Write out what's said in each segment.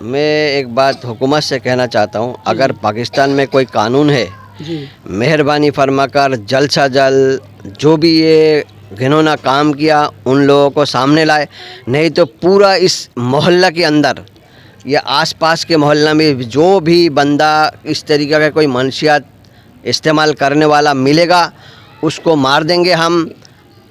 میں ایک بات حکومت سے کہنا چاہتا ہوں، اگر پاکستان میں کوئی قانون ہے مہربانی فرما کر جلد سے جلد جو بھی یہ گھنونا کام کیا ان لوگوں کو سامنے لائے، نہیں تو پورا اس محلہ کے اندر یا آس پاس کے محلہ میں جو بھی بندہ اس طریقے کا کوئی منشیات استعمال کرنے والا ملے گا اس کو مار دیں گے ہم.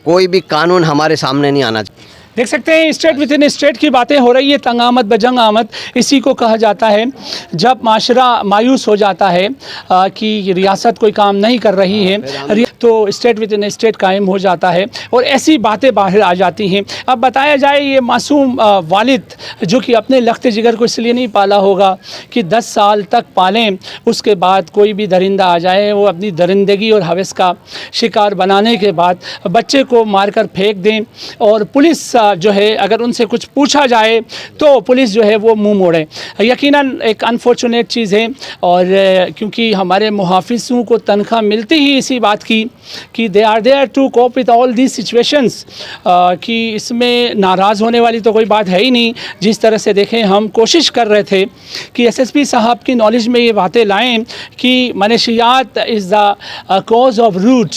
کوئی بھی قانون ہمارے سامنے نہیں آنا چاہیے. دیکھ سکتے ہیں اسٹیٹ ود ان اسٹیٹ کی باتیں ہو رہی ہے. تنگ آمد بجنگ آمد اسی کو کہا جاتا ہے جب معاشرہ مایوس ہو جاتا ہے کہ ریاست کوئی کام نہیں کر رہی ہے تو اسٹیٹ ود ان اسٹیٹ قائم ہو جاتا ہے اور ایسی باتیں باہر آ جاتی ہیں. اب بتایا جائے یہ معصوم والد جو کہ اپنے لخت جگر کو اس لیے نہیں پالا ہوگا کہ 10 سال تک پالیں، اس کے بعد کوئی بھی درندہ آ جائے وہ اپنی درندگی اور ہوس کا شکار بنانے کے بعد بچے کو مار کر پھینک دیں اور پولیس جو ہے اگر ان سے کچھ پوچھا جائے تو پولیس جو ہے وہ منہ موڑے. یقیناً ایک انفارچونیٹ چیز ہے اور کیونکہ ہمارے محافظوں کو تنخواہ ملتی ہی اسی بات کی کہ they are there to cope with all these situations, کہ اس میں ناراض ہونے والی تو کوئی بات ہے ہی نہیں. جس طرح سے دیکھیں ہم کوشش کر رہے تھے کہ ایس ایس پی صاحب کی نالج میں یہ باتیں لائیں کہ منشیات از دا کاز آف روٹ،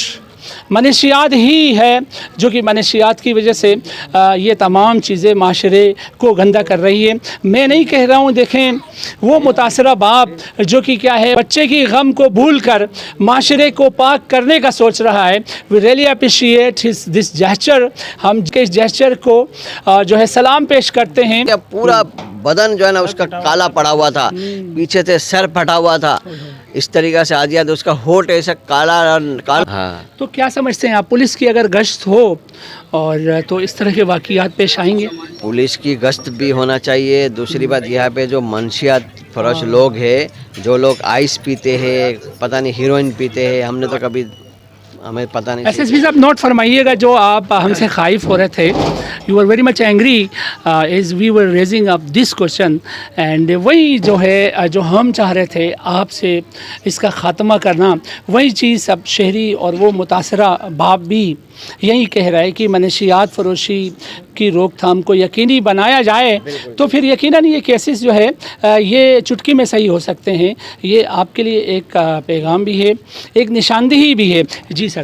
منشیات ہی ہے جو کہ منشیات کی وجہ سے یہ تمام چیزیں معاشرے کو گندہ کر رہی ہے. میں نہیں کہہ رہا ہوں، دیکھیں وہ متاثرہ باپ جو کہ کیا ہے بچے کی غم کو بھول کر معاشرے کو پاک کرنے کا سوچ رہا ہے. We really appreciate this gesture. ہم اس جیسچر کو جو ہے سلام پیش کرتے ہیں. پورا بدن جو ہے نا اس کا کالا پڑا ہوا تھا، پیچھے سے سر پھٹا ہوا تھا، اس طریقہ سے آ دیا تو اس کا ہونٹ ایسا کالا. ہاں تو کیا سمجھتے ہیں آپ پولیس کی اگر گشت ہو اور تو اس طرح کے واقعات پیش آئیں گے؟ پولیس کی گشت بھی ہونا چاہیے. دوسری بات یہاں پہ جو منشیات فروش لوگ ہیں، جو لوگ آئس پیتے ہیں، پتہ نہیں ہیروئن پیتے ہیں، ہم نے تو کبھی ہمیں پتہ نہیں. ایس ایس پی صاحب نوٹ فرمائیے گا جو آپ ہم سے خائف ہو رہے تھے، you are very much angry as we were raising up this question, and وہی جو ہے جو ہم چاہ رہے تھے آپ سے اس کا خاتمہ کرنا، وہی چیز اب شہری اور وہ متاثرہ باپ بھی یہی کہہ رہا ہے کہ منشیات فروشی کی روک تھام کو یقینی بنایا جائے تو پھر یقیناً یہ کیسز جو ہے یہ چٹکی میں صحیح ہو سکتے ہیں. یہ آپ کے لیے ایک پیغام بھی ہے، ایک نشاندہی بھی ہے. جی سر.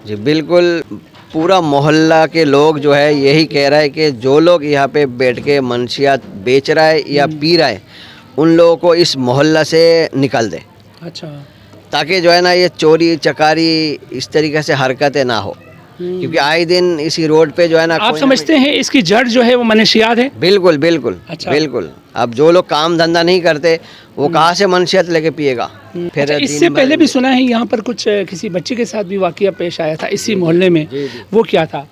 جی بالکل. پورا محلہ کے لوگ جو ہے یہی کہہ رہا ہے کہ جو لوگ یہاں پہ بیٹھ کے منشیات بیچ رہا ہے یا پی رہا ہے ان لوگوں کو اس محلہ سے نکل دے. اچھا. تاکہ جو ہے نا یہ چوری چکاری اس طریقے سے حرکتیں نہ ہو، کیونکہ آئے دن اسی روڈ پہ جو ہے نا آپ سمجھتے ہیں اس کی جڑ جو ہے وہ منشیات ہے؟ بالکل بالکل. اچھا. بالکل. اب جو لوگ کام دھندا نہیں کرتے وہ کہاں سے منشیات لے کے پیے گا؟ پھر اس سے پہلے بھی سنا ہے یہاں پر کچھ کسی بچے کے ساتھ بھی واقعہ پیش آیا تھا اسی محلے میں، وہ کیا تھا؟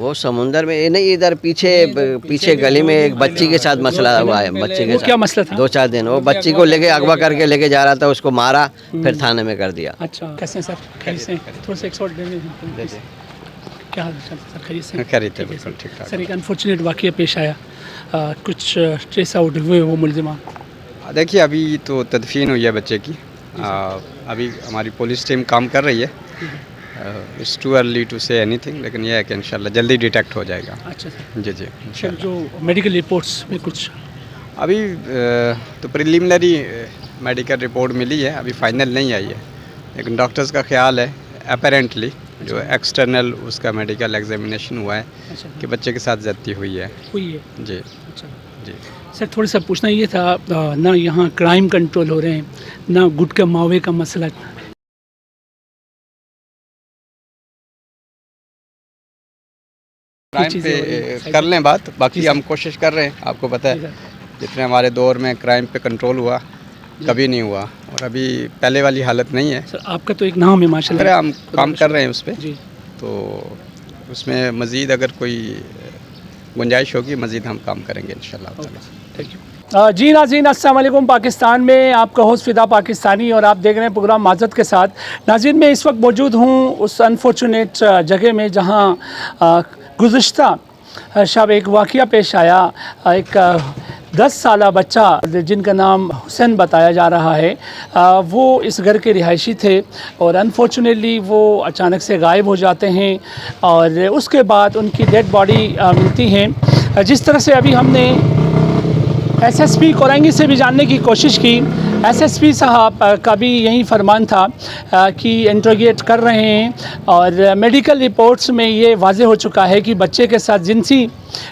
وہ سمندر میں نہیں، ادھر پیچھے گلی میں ایک بچی کے ساتھ مسئلہ ہوا ہے. بچے کے وہ ساتھ کیا مسئلہ تھا؟ 2-4 دن وہ بچی کو لے کے اغوا کر کے لے کے جا رہا تھا، اس کو مارا پھر تھانے میں کر دیا. اچھا. کیسے سر؟ خیریت سے؟ تھوڑا سا ایک شاٹ دیں. کیا حال ہے سر؟ خیریت سے؟ خیریت ہے، بالکل ٹھیک ٹھاک. سر ایک انفارچونیٹ واقعہ پیش آیا، کچھ ٹریس آؤٹ ہوئے وہ ملزمان. دیکھیے ابھی تو تدفین ہوئی ہے بچے کی، ابھی ہماری پولیس ٹیم کام کر رہی ہے. اٹس ٹو ارلی ٹو سے اینی تھنگ، لیکن یہ ہے کہ انشاءاللہ جلدی ڈیٹیکٹ ہو جائے گا. اچھا سر. جی سر جو میڈیکل رپورٹس میں کچھ ابھی تو پریلیمنری میڈیکل رپورٹ ملی ہے، ابھی فائنل نہیں آئی ہے، لیکن ڈاکٹرز کا خیال ہے اپیرنٹلی جو ایکسٹرنل اس کا میڈیکل ایگزامینیشن ہوا ہے کہ بچے کے ساتھ زیادتی ہوئی ہے. جی. اچھا. جی سر تھوڑا سا پوچھنا یہ تھا، نہ یہاں کرائم کنٹرول ہو رہے ہیں، نہ گٹکا ماوے کا مسئلہ. کرائم پہ کر لیں بات، باقی ہم کوشش کر رہے ہیں. آپ کو پتہ ہے جتنے ہمارے دور میں کرائم پہ کنٹرول ہوا کبھی نہیں ہوا، اور ابھی پہلے والی حالت نہیں ہے. سر آپ کا تو ایک نام ہے ماشاء اللہ. ہم کام کر رہے ہیں اس پہ. جی. تو اس میں مزید اگر کوئی گنجائش ہوگی مزید ہم کام کریں گے انشاءاللہ. Thank you. جی ناظرین السلام علیکم. پاکستان میں آپ کا ہوسٹ فدا پاکستانی اور آپ دیکھ رہے ہیں پروگرام معذرت کے ساتھ. ناظرین میں اس وقت موجود ہوں اس انفارچونیٹ جگہ میں جہاں گزشتہ شب ایک واقعہ پیش آیا. ایک 10 سالہ بچہ جن کا نام حسین بتایا جا رہا ہے، وہ اس گھر کے رہائشی تھے اور انفارچونیٹلی وہ اچانک سے غائب ہو جاتے ہیں اور اس کے بعد ان کی ڈیڈ باڈی ملتی ہیں. جس طرح سے ابھی ہم نے एसएसपी कोरंगी से भी जानने की कोशिश की। एसएसपी साहब का भी यही फरमान था कि इंट्रोगेट कर रहे हैं और मेडिकल रिपोर्ट्स में ये वाज़े हो चुका है कि बच्चे के साथ जिनसी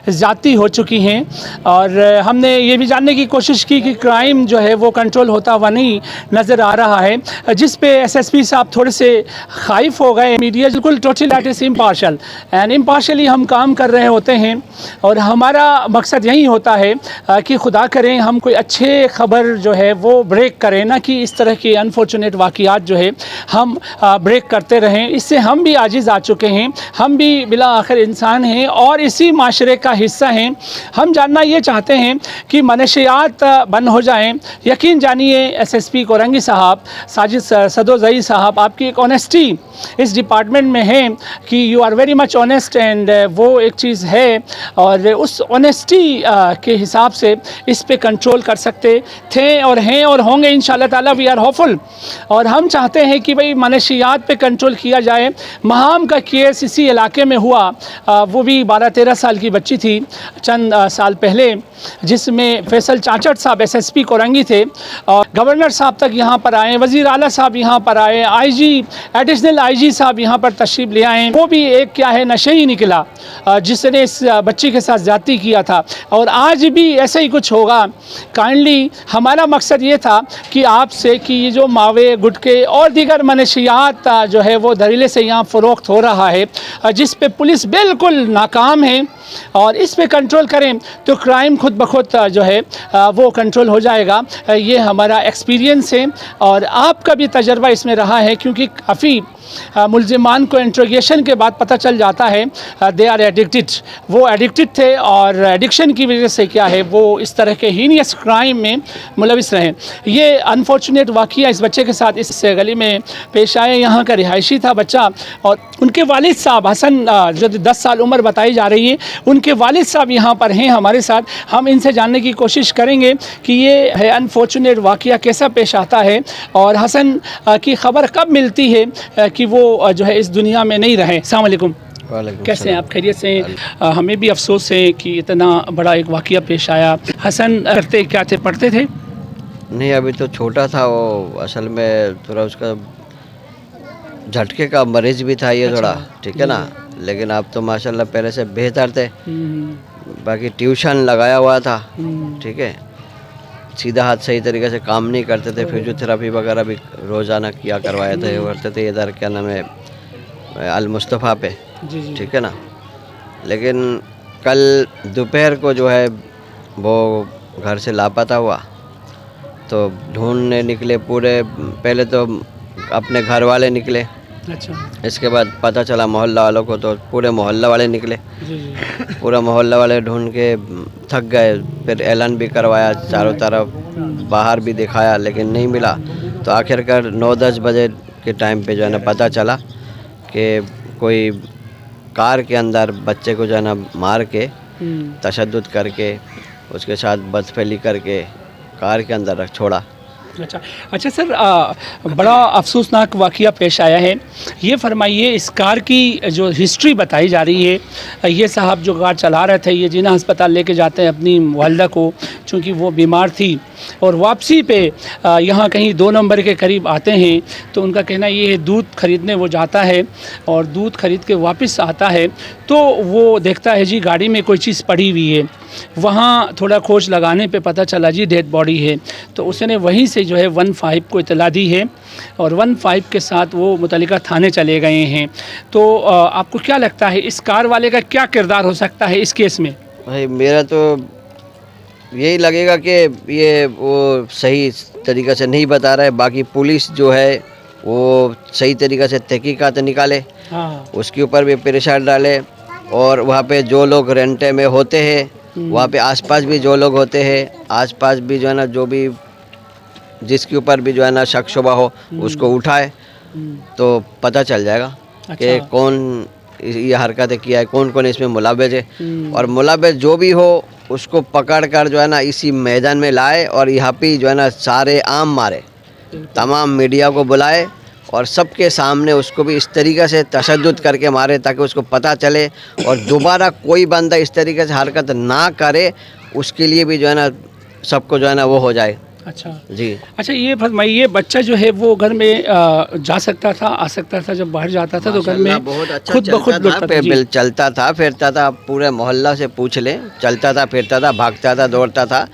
ज़्यादती हो चुकी हैं और हमने ये भी जानने की कोशिश की कि क्राइम जो है वो कंट्रोल होता हुआ नहीं नज़र आ रहा है, जिस पे एसएसपी साहब थोड़े से खाइफ हो गए। मीडिया बिल्कुल total that is impartial and impartially हम काम कर रहे होते हैं और हमारा मकसद यही होता है कि खुदा करें हम कोई अच्छे ख़बर जो है वो ब्रेक करें, ना कि इस तरह के अनफॉर्चुनेट वाक़यात जो है हम ब्रेक करते रहें। इससे हम भी आजिज़ आ चुके हैं, हम भी बिला आखिर इंसान हैं और इसी माशरे का हिस्सा हैं। हम जानना ये चाहते हैं कि मनशियात बंद हो जाएं। यकीन जानिए एसएसपी कोरंगी साहब, साजिद सदोज़ई साहब, आपकी एक ऑनेस्टी इस डिपार्टमेंट में है कि you are very much honest and वो एक चीज़ है और उस ऑनेस्टी के हिसाब से इस पे कंट्रोल कर सकते थे और हैं और होंगे इंशाल्लाह ताला। वी आर होपफुल और हम चाहते हैं कि भाई मनशियात पे कंट्रोल किया जाए। महाम का केस इसी इलाके में हुआ, वो भी 12-13 साल की बच्ची थी चंद साल पहले, जिसमें फैसल चाचड़ साहब एसएसपी कोरंगी थे और गवर्नर साहब तक यहाँ पर आए, वज़ीर आला साहब यहाँ पर आए, आईजी एडिशनल आईजी साहब यहाँ पर तशरीफ़ ले आए। वो भी एक क्या है नशे ही निकला जिसने इस बच्ची के साथ ज़्यादती किया था और आज भी ऐसा ही कुछ होगा। काइंडली हमारा मकसद ये था कि आपसे कि ये जो मावे गुटके और दीगर मनशियात जो है वो धड़ल्ले से यहाँ फ़रोख्त हो रहा है, जिस पे पुलिस बिल्कुल नाकाम है और इस पे कंट्रोल करें तो क्राइम खुद ब खुद जो है वो कंट्रोल हो जाएगा। ये हमारा एक्सपीरियंस है और आपका भी तजर्बा इसमें रहा है, क्योंकि काफ़ी मुल्ज़िमान को इंट्रोगेशन के बाद पता चल जाता है दे आर एडिक्टेड, वो एडिक्टेड थे और एडिक्शन की वजह से क्या है वो इस तरह के हीनियस क्राइम में मुलविस रहे। ये अनफॉर्चुनेट वाक़या इस बच्चे के साथ इस गली में पेश आए। यहाँ का रिहायशी था बच्चा और उनके वालिद साहब हसन, जो 10 साल उम्र बताई जा रही है, उनके वालिद साहब यहाँ पर हैं हमारे साथ। हम इनसे जानने की कोशिश करेंगे कि ये है अनफॉर्चुनेट वाक़या कैसा पेश आता है और हसन की ख़बर कब मिलती है कि वो जो है इस दुनिया में नहीं रहे। अस्सलाम वालेकुम। कैसे हैं आप? खैरियत से हैं? हमें भी अफसोस है कि इतना बड़ा एक वाक़या पेश आया। हसन करते क्या थे, पढ़ते थे? नहीं, अभी तो छोटा था वो, असल में थोड़ा उसका झटके का मरीज भी था ये थोड़ा, ठीक है ना, लेकिन अब तो माशाल्लाह पहले से बेहतर थे। बाकी ट्यूशन लगाया हुआ था, ठीक है, सीधा हाथ सही तरीके से काम नहीं करते थे, फिजियोथेरेपी वगैरह भी रोज़ाना किया करवाए थे, करते थे इधर क्या नाम है अल मुस्तफ़ा पे, ठीक है ना। लेकिन कल दोपहर को जो है वो घर से लापता हुआ, तो ढूंढने निकले पूरे, पहले तो अपने घर वाले निकले, अच्छा, इसके बाद पता चला मोहल्ला वालों को, तो पूरे मोहल्ला वाले निकले, पूरा मोहल्ला वाले ढूंढ के थक गए। फिर ऐलान भी करवाया चारों तरफ, बाहर भी दिखाया, लेकिन नहीं मिला। तो आखिरकार 9-10 बजे के टाइम पे जो है ना पता चला कि कोई कार के अंदर बच्चे को जो है ना मार के तशद्दुद करके उसके साथ बदफेली करके कार के अंदर रख छोड़ा। अच्छा सर, बड़ा अफसोसनाक वाक़या पेश आया है। ये फरमाइए, इस कार की जो हिस्ट्री बताई जा रही है, ये साहब जो कार चला रहे थे, ये जिना अस्पताल लेके जाते हैं अपनी वालदा को, चूँकि वो बीमार थी, और वापसी पे यहाँ कहीं 2 नंबर के करीब आते हैं, तो उनका कहना ये है दूध ख़रीदने वो जाता है और दूध ख़रीद के वापस आता है तो वो देखता है जी गाड़ी में कोई चीज़ पड़ी हुई है। वहाँ थोड़ा खोज लगाने पे पता चला जी डेड बॉडी है, तो उसने वहीं से जो है 15 को इतला दी है और 15 के साथ वो मुतल्लिका थाने चले गए हैं। तो आपको क्या लगता है इस कार वाले का क्या किरदार हो सकता है इस केस में? भाई मेरा तो यही लगेगा कि ये वो सही तरीक़े से नहीं बता रहा है। बाकी पुलिस जो है वो सही तरीक़े से तहकीकात निकाले, हाँ, उसके ऊपर भी प्रेशर डाले, और वहाँ पे जो लोग रेंटे में होते हैं वहाँ पे आसपास भी जो लोग होते हैं, आसपास भी जो है ना जो भी जिसके ऊपर भी जो है ना शक शुबा हो उसको उठाए तो पता चल जाएगा कि कौन ये हरकतें किया है, कौन कौन इसमें मुलव्वस है। और मुलव्वस जो भी हो उसको पकड़ कर जो है ना इसी मैदान में लाए और यहाँ पे जो है ना सारे आम मारे, तमाम मीडिया को बुलाए और सबके सामने उसको भी इस तरीक़े से तशद्दुद करके मारे ताकि उसको पता चले और दोबारा कोई बंदा इस तरीके से हरकत ना करे। उसके लिए भी जो है ना सबको जो है ना वो हो जाए। अच्छा जी अच्छा, ये फरमाइए, बच्चा जो है वो घर में जा सकता था, आ सकता था, जब बाहर जाता था तो घर माशाल्लाह में बहुत अच्छा खुद ब खुद चलता था, लौटता था। जी। चलता था फिरता था, पूरे मोहल्ला से पूछ ले, चलता था फिरता था, भागता था दौड़ता था।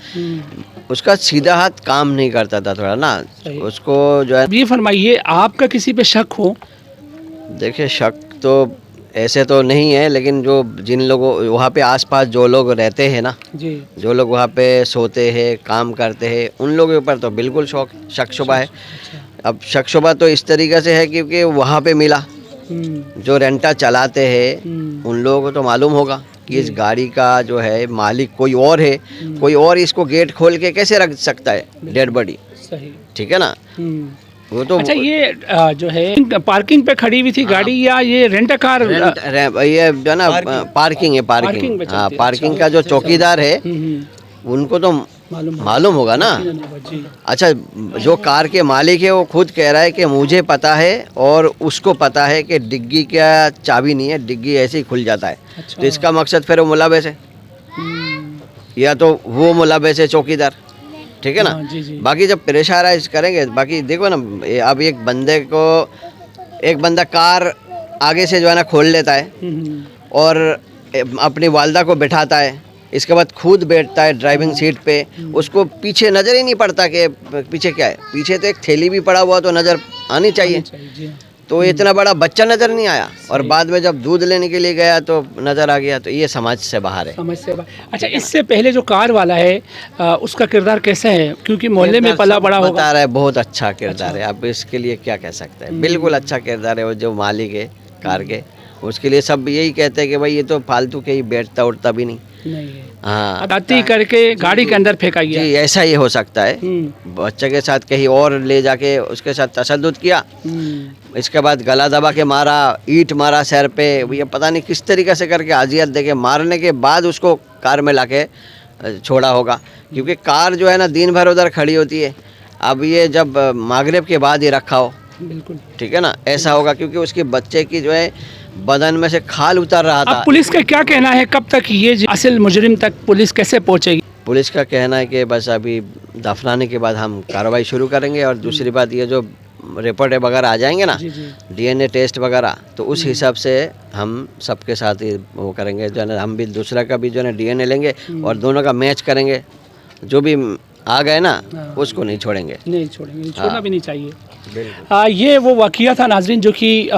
उसका सीधा हाथ काम नहीं करता था थोड़ा ना, सही। उसको जो है। अब ये फरमाइए, आपका किसी पे शक हो? देखिए शक तो ऐसे तो नहीं है, लेकिन जो जिन लोगों वहाँ पे आसपास जो लोग रहते हैं ना, जी। जो लोग वहाँ पे सोते हैं काम करते हैं, उन लोगों के ऊपर तो बिल्कुल शक शुबा है। अच्छा। अब शक शुबा तो इस तरीके से है क्योंकि वहाँ पे मिला, जो रेंटा चलाते हैं उन लोगों को तो मालूम होगा कि इस गाड़ी का जो है मालिक कोई और है, कोई और इसको गेट खोल के कैसे रख सकता है डेड बॉडी, सही। ठीक है ना। वो तो अच्छा, ये जो है पार्किंग पे खड़ी हुई थी गाड़ी, या ये रेंट कार? ये जो है ना पार्किंग है, पार्किंग पे हाँ चलती है। पार्किंग अच्छा। का जो चौकीदार है उनको तो मालूम होगा ना। जी। अच्छा, जो कार के मालिक है वो खुद कह रहा है कि मुझे पता है और उसको पता है कि डिग्गी का चाबी नहीं है, डिग्गी ऐसे ही खुल जाता है। अच्छा। तो इसका मकसद फिर वो मुलविस है, या तो वो मुलविस है चौकीदार, ठीक है ना। हाँ, जी, जी। बाकी जब प्रेशराइज करेंगे, बाकी देखो ना, अब एक बंदा कार आगे से जो है ना खोल लेता है और अपनी वालदा को बिठाता है, इसके बाद खुद बैठता है ड्राइविंग सीट पे, उसको पीछे नज़र ही नहीं पड़ता कि पीछे क्या है। पीछे तो एक थैली भी पड़ा हुआ तो नज़र आनी चाहिए। जी। तो इतना बड़ा बच्चा नज़र नहीं आया, और बाद में जब दूध लेने के लिए गया तो नज़र आ गया। तो ये समाज से बाहर है। समझ से अच्छा, इससे पहले जो कार वाला है उसका किरदार कैसा है? क्योंकि मोहल्ले में पला बड़ा होगा। बता रहा है बहुत अच्छा किरदार है, अब इसके लिए क्या कह सकते हैं। बिल्कुल अच्छा किरदार है। वो जो मालिक है कार के, उसके लिए सब यही कहते हैं कि भाई ये तो फालतू के ही बैठता उठता भी नहीं है। हाँ, दाती करके गाड़ी के अंदर फेंका गया। जी ऐसा ही हो सकता है। बच्चे के साथ कहीं और ले जाके उसके साथ तशद्दुद किया, इसके बाद गला दबा के मारा, ईंट मारा सर पे, ये पता नहीं किस तरीके से करके अजियत दे के मारने के बाद उसको कार में लाके छोड़ा होगा। क्योंकि कार जो है ना दिन भर उधर खड़ी होती है। अब ये जब मागरिब के बाद ही रखा हो, बिल्कुल ठीक है ना, ऐसा होगा। क्योंकि उसके बच्चे की जो है बदन में से खाल उतर रहा था। अब पुलिस का क्या कहना है, कब तक ये असल मुजरिम तक पुलिस कैसे पहुंचेगी? पुलिस का कहना है कि बस अभी दफनाने के बाद हम कार्रवाई शुरू करेंगे। और दूसरी बात, ये जो रिपोर्ट वगैरह आ जाएंगे ना, डीएनए टेस्ट वगैरह, तो उस हिसाब से हम सबके साथ ही वो करेंगे। जो है ना, हम भी दूसरा का भी जो है ना डीएनए लेंगे और दोनों का मैच करेंगे। जो भी आ गए ना उसको नहीं छोड़ेंगे, नहीं छोड़ेंगे, छोड़ना भी नहीं चाहिए। बिल्कुल। ये वो वाक़या था नाज़रीन, जो कि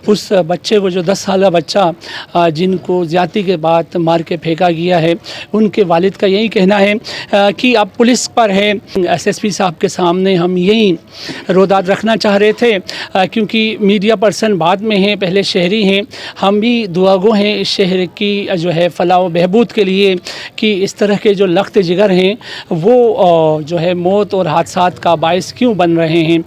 उस बच्चे को, जो 10 साल का बच्चा जिनको ज़्यादती के बाद मार के फेंका गया है, उनके वालिद का यही कहना है कि अब पुलिस पर है। एसएसपी साहब के सामने हम यही रोदाद रखना चाह रहे थे, क्योंकि मीडिया पर्सन बाद में हैं, पहले शहरी हैं। हम भी दुआगो हैं इस शहर की जो है फलाह व बहबूद के लिए, कि इस तरह के जो लख्त जिगर हैं वो जो है मौत और हादसात का बायस क्यों बन रहे हैं।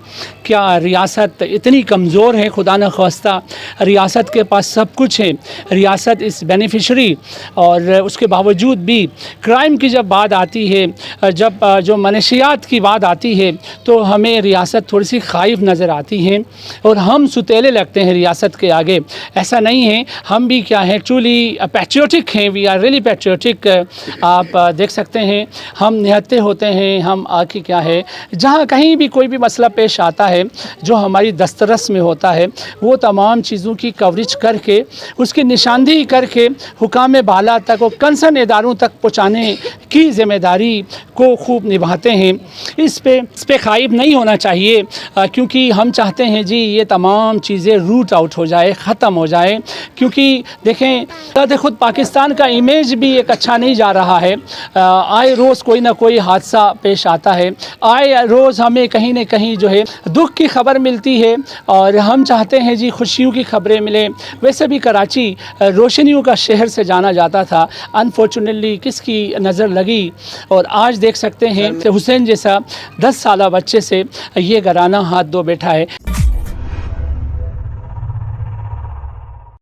क्या रियासत इतनी कमज़ोर है? खुदा न ख्वास्ता रियासत के पास सब कुछ है, रियासत इस बेनिफिशरी, और उसके बावजूद भी क्राइम की जब बात आती है, जब जो मनशियात की बात आती है, तो हमें रियासत थोड़ी सी खाइफ नज़र आती है और हम सुतेले लगते हैं रियासत के आगे। ऐसा नहीं है, हम भी क्या है, एक्चुअली पैट्रियोटिक हैं, वी आर रियली पैट्रियोटिक। आप देख सकते हैं, हम निहत्ते होते हैं, हम आके क्या है, जहाँ कहीं भी कोई भी मसला पेश आता है जो हमारी दस्तरस में होता है, वो तमाम चीज़ों की कवरेज करके, उसकी निशानदेही करके हुकाम बाला तक और कंसर्न इदारों तक पहुँचाने की ज़िम्मेदारी को खूब निभाते हैं। इस पे खाइब नहीं होना चाहिए, क्योंकि हम चाहते हैं जी ये तमाम चीज़ें रूट आउट हो जाए, ख़त्म हो जाए। क्योंकि देखें, खुद पाकिस्तान का इमेज भी एक अच्छा नहीं जा रहा है। आए रोज़ कोई ना कोई हादसा पेश आता है, आए रोज़ हमें कहीं ना कहीं जो है दुख की खबर मिलती है, और हम चाहते हैं जी खुशियों की खबरें मिले। वैसे भी कराची रोशनियों का शहर से जाना जाता था, अनफॉर्चुनेटली किसकी नज़र लगी, और आज देख सकते हैं हुसैन जैसा 10 साल बच्चे से ये घराना हाथ धो बैठा है।